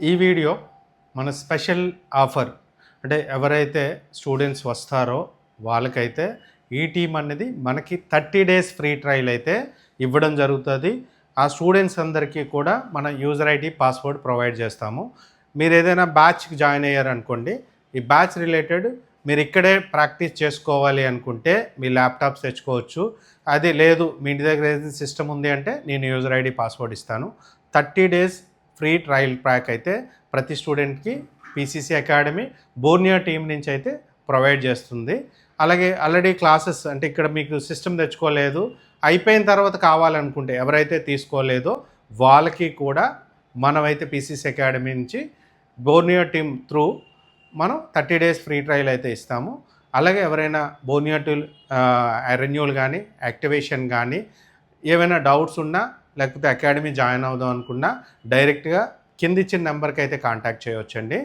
ఈ వీడియో మన special offer అంటే ఎవరైతే స్టూడెంట్స్ వస్తారో వాళ్ళకైతే ఈ టీమ్ అనేది మనకి 30 డేస్ ఫ్రీ ట్రయల్ అయితే ఇవ్వడం జరుగుతుంది. ఆ స్టూడెంట్స్ అందరికీ కూడా మన యూజర్ ఐడి పాస్వర్డ్ ప్రొవైడ్ చేస్తాము. మీరు ఏదైనా బ్యాచ్కి జాయిన్ అయ్యారనుకోండి, ఈ బ్యాచ్ రిలేటెడ్ మీరు ఇక్కడే ప్రాక్టీస్ చేసుకోవాలి అనుకుంటే మీ ల్యాప్టాప్స్ తెచ్చుకోవచ్చు. అది లేదు మీ ఇంటి దగ్గర ఏదైనా సిస్టమ్ ఉంది అంటే నేను యూజర్ ఐడి పాస్వర్డ్ ఇస్తాను. 30 డేస్ ఫ్రీ ట్రయల్ ప్యాక్ అయితే ప్రతి స్టూడెంట్కి పీసీసీ అకాడమీ బోర్నియా టీం నుంచి అయితే ప్రొవైడ్ చేస్తుంది. అలాగే ఆల్రెడీ క్లాసెస్ అంటే ఇక్కడ మీకు సిస్టమ్ తెచ్చుకోలేదు, అయిపోయిన తర్వాత కావాలనుకుంటే ఎవరైతే తీసుకోలేదో వాళ్ళకి కూడా మనమైతే పీసీసీ అకాడమీ నుంచి బోర్నియా టీం త్రూ మనం 30 డేస్ ఫ్రీ ట్రయల్ అయితే ఇస్తాము. అలాగే ఎవరైనా బోర్నియా టూల్ రెన్యూవల్ కానీ యాక్టివేషన్ కానీ ఏమైనా డౌట్స్ ఉన్నా లేకపోతే అకాడమీ జాయిన్ అవుదాం అనుకున్నా డైరెక్ట్గా కింద ఇచ్చిన నెంబర్కి అయితే కాంటాక్ట్ చేయవచ్చండి.